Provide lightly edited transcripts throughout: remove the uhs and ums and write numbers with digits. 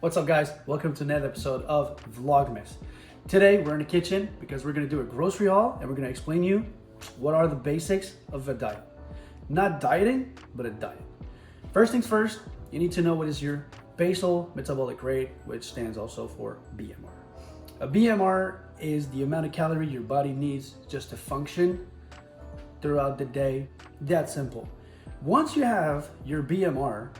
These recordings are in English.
What's up guys? Welcome to another episode of Vlogmas. Today we're in the kitchen because we're gonna do a grocery haul and we're gonna explain you what are the basics of a diet. Not dieting, but a diet. First things first, you need to know what is your basal metabolic rate, which stands also for BMR. A BMR is the amount of calorie your body needs just to function throughout the day. That simple. Once you have your BMR,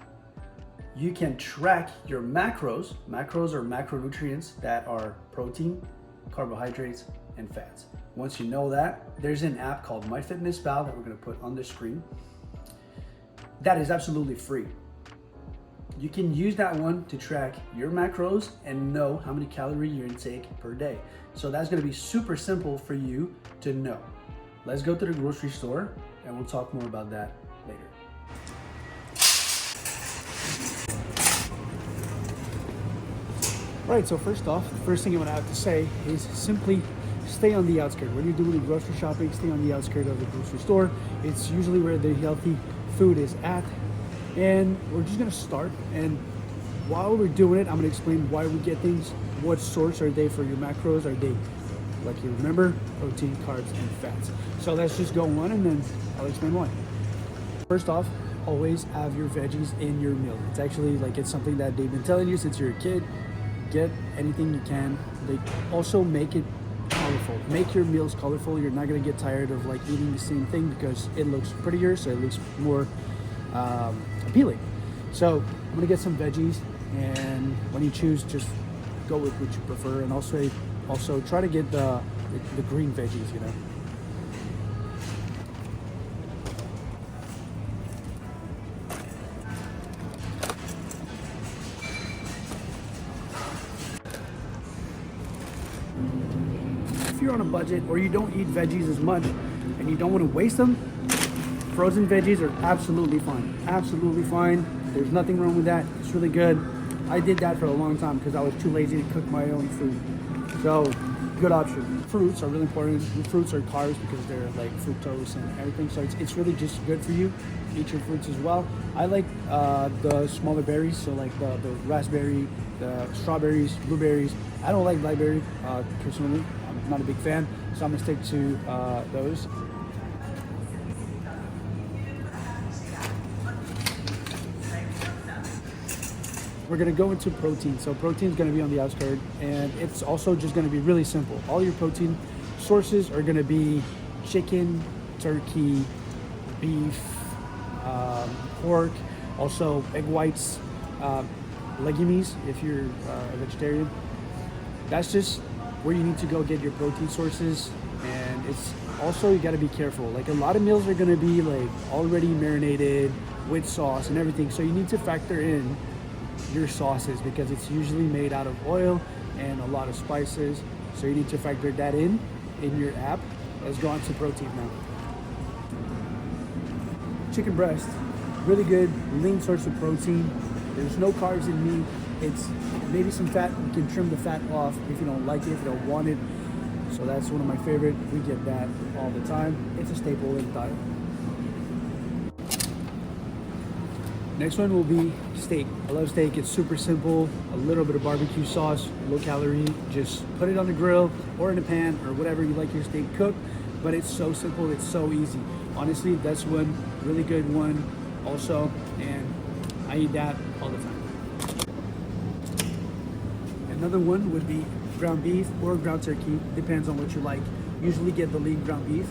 you can track your macros. Macros are macronutrients that are protein, carbohydrates, and fats. Once you know that, there's an app called MyFitnessPal that we're gonna put on the screen. That is absolutely free. You can use that one to track your macros and know how many calories you intake per day. So that's gonna be super simple for you to know. Let's go to the grocery store and we'll talk more about that later. All right, so first off, the first thing I'm gonna have to say is simply stay on the outskirts. When you're doing grocery shopping, stay on the outskirts of the grocery store. It's usually where the healthy food is at. And we're just gonna start. And while we're doing it, I'm gonna explain why we get things. What source are they for your macros? Are they, like you remember, protein, carbs, and fats? So let's just go on and then I'll explain why. First off, always have your veggies in your meal. It's actually like it's something that they've been telling you since you're a kid. Get anything you can. They also make it colorful. Make your meals colorful. You're not gonna get tired of like eating the same thing because it looks prettier, so it looks more appealing. So I'm gonna get some veggies, and when you choose, just go with what you prefer, and also try to get the green veggies, you know. If you're on a budget or you don't eat veggies as much and you don't want to waste them, frozen veggies are absolutely fine. Absolutely fine. There's nothing wrong with that. It's really good. I did that for a long time because I was too lazy to cook my own food. So, good option. Fruits are really important. Fruits are carbs because they're like fructose and everything. So it's really just good for you. Eat your fruits as well. I like the smaller berries, so like the raspberry, the strawberries, blueberries. I don't like blackberry personally. I'm not a big fan, so I'm gonna stick to those. We're gonna go into protein. So protein is gonna be on the outskirts, and it's also just gonna be really simple. All your protein sources are gonna be chicken, turkey, beef, pork, also egg whites, legumes if you're a vegetarian. That's just where you need to go get your protein sources. And it's also, you got to be careful. Like a lot of meals are going to be like already marinated with sauce and everything, so you need to factor in your sauces because it's usually made out of oil and a lot of spices, so you need to factor that in your app. Let's go on to protein now. Chicken breast, really good lean source of protein. There's no carbs in meat. It's maybe some fat. You can trim the fat off if you don't like it, if you don't want it. So that's one of my favorite. We get that all the time. It's a staple in the diet. Next one will be steak. I love steak. It's super simple. A little bit of barbecue sauce, low calorie. Just put it on the grill or in a pan or whatever you like your steak cooked. But it's so simple. It's so easy. Honestly, that's one really good one also. And I eat that all the time. Another one would be ground beef or ground turkey, depends on what you like. Usually get the lean ground beef.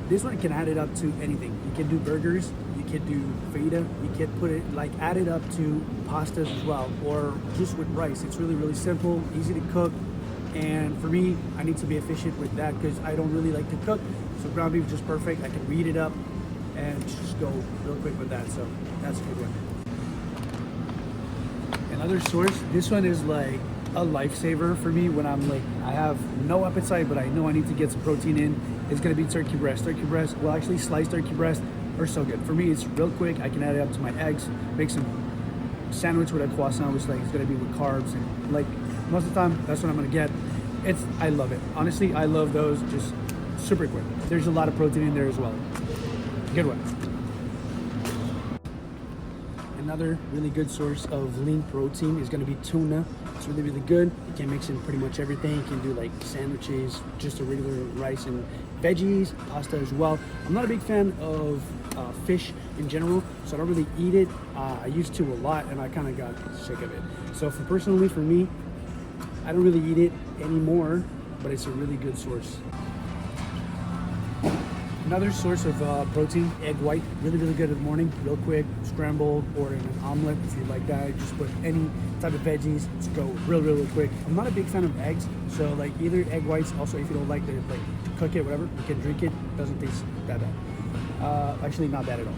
This one can add it up to anything. You can do burgers, you can do feta, you can put it like add it up to pastas as well, or just with rice. It's really, really simple, easy to cook. And for me, I need to be efficient with that because I don't really like to cook. So ground beef is just perfect. I can reheat it up and just go real quick with that. So that's a good one. Another source, this one is like a lifesaver for me when I'm like, I have no appetite, but I know I need to get some protein in. It's gonna be turkey breast. Turkey breast, well actually sliced turkey breast are so good. For me, it's real quick. I can add it up to my eggs, make some sandwich with a croissant, which like it's gonna be with carbs. And like most of the time, that's what I'm gonna get. I love it. Honestly, I love those, just super quick. There's a lot of protein in there as well. Good one. Another really good source of lean protein is going to be tuna. It's really, really good. You can mix in pretty much everything. You can do like sandwiches, just a regular rice and veggies, pasta as well. I'm not a big fan of fish in general, so I don't really eat it. I used to a lot and I kind of got sick of it. So personally for me, I don't really eat it anymore, but it's a really good source. Another source of protein, egg white, really, really good in the morning, real quick, scrambled or in an omelet if you like that. Just put any type of veggies, just go real quick. I'm not a big fan of eggs, so like either egg whites, also if you don't like to cook it, whatever, you can drink it, doesn't taste that bad. Actually not bad at all.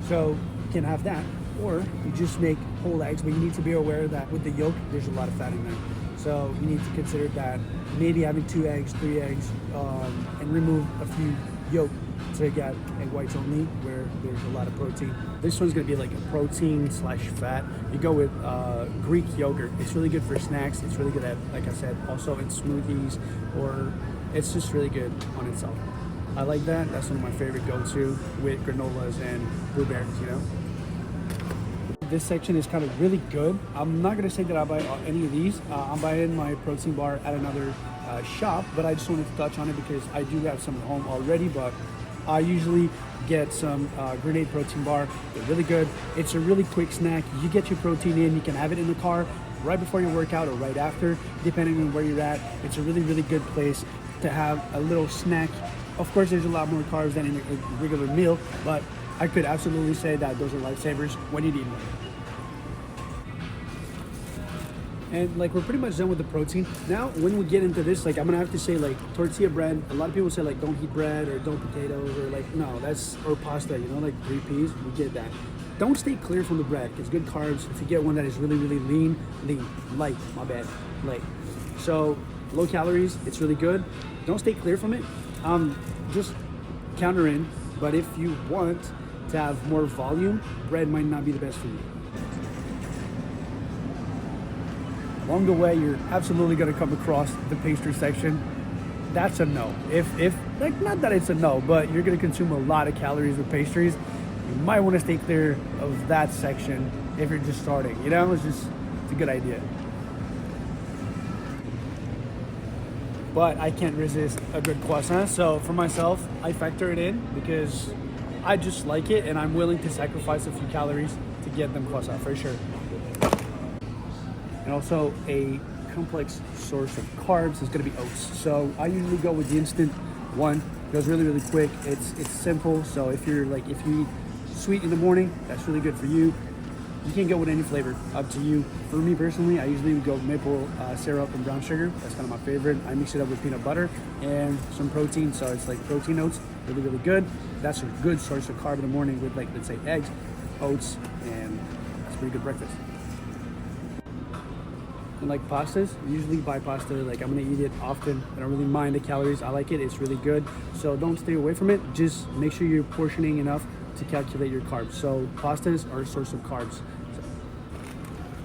So you can have that, or you just make whole eggs, but you need to be aware that with the yolk, there's a lot of fat in there. So you need to consider that maybe having 2 eggs, 3 eggs, and remove a few yolk to get egg whites only, where there's a lot of protein. This one's gonna be like a protein slash fat. You go with Greek yogurt. It's really good for snacks. It's really good at, like I said, also in smoothies, or it's just really good on itself. I like that. That's one of my favorite go-to with granolas and blueberries, you know. This section is kind of really good. I'm not gonna say that I buy any of these. I'm buying my protein bar at another shop, but I just wanted to touch on it because I do have some at home already, but I usually get some Grenade protein bar. They're really good. It's a really quick snack. You get your protein in, you can have it in the car right before your workout or right after, depending on where you're at. It's a really, really good place to have a little snack. Of course, there's a lot more carbs than in a regular meal, but I could absolutely say that those are lifesavers when you need them. And like we're pretty much done with the protein. Now when we get into this, like I'm gonna have to say like tortilla bread. A lot of people say like don't eat bread or don't potatoes, or like no, that's, or pasta, you know, like 3 peas, we get that. Don't stay clear from the bread. It's good carbs. If you get one that is really, really light, my bad, light. So low calories, it's really good. Don't stay clear from it. Just counter in, but if you want to have more volume, bread might not be the best for you. Along the way, you're absolutely going to come across the pastry section. That's a no. If like, not that it's a no, but you're going to consume a lot of calories with pastries. You might want to stay clear of that section if you're just starting. You know, it's a good idea. But I can't resist a good croissant. So for myself, I factor it in because I just like it, and I'm willing to sacrifice a few calories to get them croissant for sure. And also a complex source of carbs is going to be oats. So I usually go with the instant one. It goes really, really quick. It's simple. So if you eat sweet in the morning, that's really good for you. You can go with any flavor, up to you. For me personally, I usually would go maple syrup and brown sugar. That's kind of my favorite. I mix it up with peanut butter and some protein. So it's like protein oats, really, really good. That's a good source of carb in the morning with, like, let's say eggs, oats, and that's a pretty good breakfast. And like pastas, usually buy pasta, like I'm gonna eat it often. I don't really mind the calories. I like it, it's really good. So don't stay away from it. Just make sure you're portioning enough to calculate your carbs. So pastas are a source of carbs.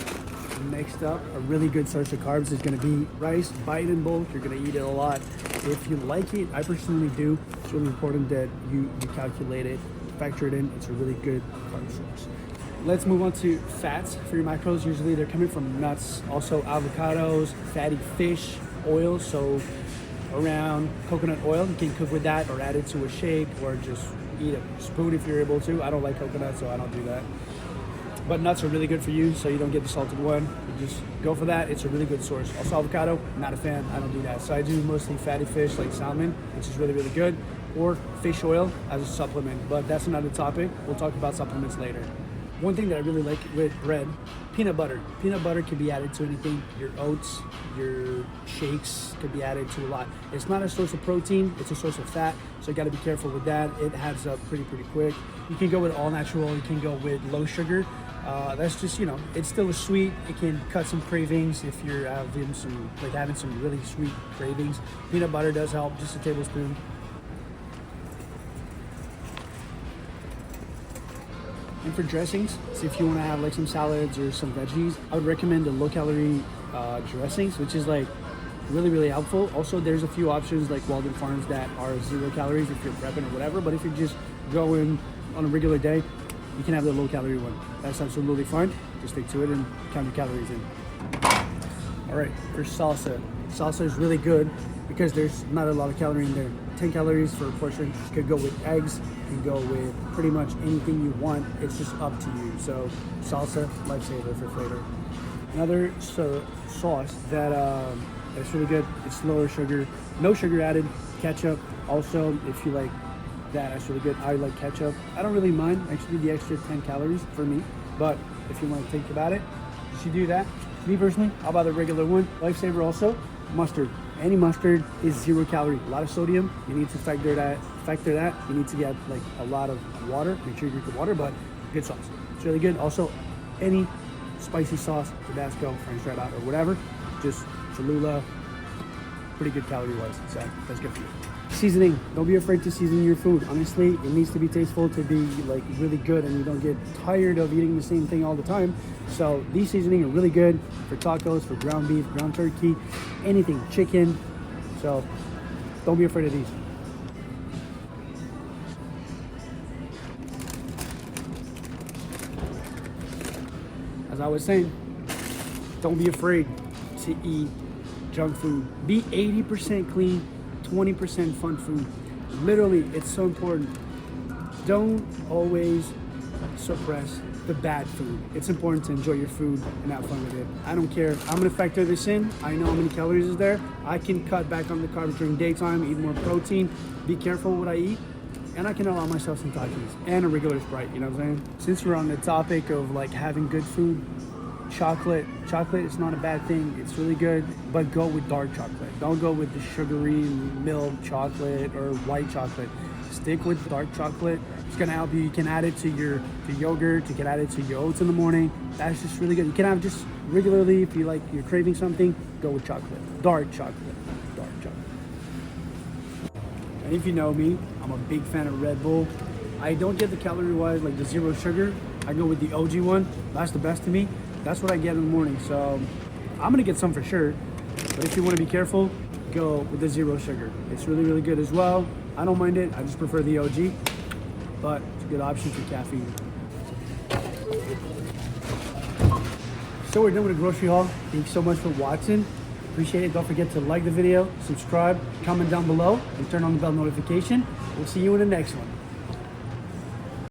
So next up, a really good source of carbs is gonna be rice. Buy it in bulk, you're gonna eat it a lot. If you like it, I personally do. It's really important that you calculate it, factor it in. It's a really good carb source. Let's move on to fats for your macros. Usually they're coming from nuts, also avocados, fatty fish, oil. So around coconut oil, you can cook with that or add it to a shake or just eat a spoon if you're able to. I don't like coconut, so I don't do that. But nuts are really good for you, so you don't get the salted one. You just go for that. It's a really good source. Also avocado, not a fan. I don't do that. So I do mostly fatty fish like salmon, which is really, really good, or fish oil as a supplement. But that's another topic. We'll talk about supplements later. One thing that I really like with bread, peanut butter. Peanut butter can be added to anything. Your oats, your shakes could be added to a lot. It's not a source of protein, it's a source of fat, so you gotta be careful with that. It adds up pretty quick. You can go with all natural, you can go with low sugar. That's just, you know, it's still a sweet. It can cut some cravings if you're having some really sweet cravings. Peanut butter does help, just a tablespoon. And for dressings, so if you want to have like some salads or some veggies, I would recommend the low-calorie dressings, which is like really, really helpful. Also, there's a few options like Walden Farms that are 0 calories if you're prepping or whatever. But if you're just going on a regular day, you can have the low calorie one. That's absolutely fine. Just stick to it and count your calories in. All right, for salsa. Salsa is really good because there's not a lot of calorie in there. 10 calories for a portion. You could go with eggs, you can go with pretty much anything you want. It's just up to you. So salsa, lifesaver for flavor. Another sauce that's really good. It's lower sugar, no sugar added. Ketchup. Also, if you like that's really good. I like ketchup. I don't really mind actually the extra 10 calories for me, but if you want to think about it, you should do that. Me personally, I'll buy the regular one. Lifesaver also, mustard. Any mustard is 0 calorie. A lot of sodium. You need to factor that. You need to get like a lot of water. Make sure you drink the water, but good sauce. It's really good. Also, any spicy sauce, Tabasco, French red hot, or whatever, just Cholula, pretty good calorie wise. So that's good for you. Seasoning. Don't be afraid to season your food. Honestly, it needs to be tasteful to be like really good, and you don't get tired of eating the same thing all the time. So these seasoning are really good for tacos, for ground beef, ground turkey, anything, chicken. So don't be afraid of these. As I was saying, don't be afraid to eat junk food. Be 80% clean, 20% fun food. Literally, it's so important. Don't always suppress the bad food. It's important to enjoy your food and have fun with it. I don't care. I'm gonna factor this in. I know how many calories is there. I can cut back on the carbs during daytime, eat more protein, be careful what I eat, and I can allow myself some Takis and a regular Sprite, you know what I'm saying? Since we're on the topic of like having good food, chocolate is not a bad thing. It's really good, but go with dark chocolate. Don't go with the sugary milk chocolate or white chocolate. Stick with dark chocolate. It's gonna help you. You can add it to your yogurt. You can add it to your oats in the morning. That's just really good. You can have just regularly, if you like, you're craving something, go with chocolate. Dark chocolate. And if you know me, I'm a big fan of Red Bull. I don't get the calorie wise, like the 0 sugar. I go with the OG one. That's the best to me. That's what I get in the morning. So I'm gonna get some for sure. But if you wanna be careful, go with the 0 sugar. It's really, really good as well. I don't mind it. I just prefer the OG, but it's a good option for caffeine. So we're done with the grocery haul. Thanks so much for watching. Appreciate it. Don't forget to like the video, subscribe, comment down below, and turn on the bell notification. We'll see you in the next one.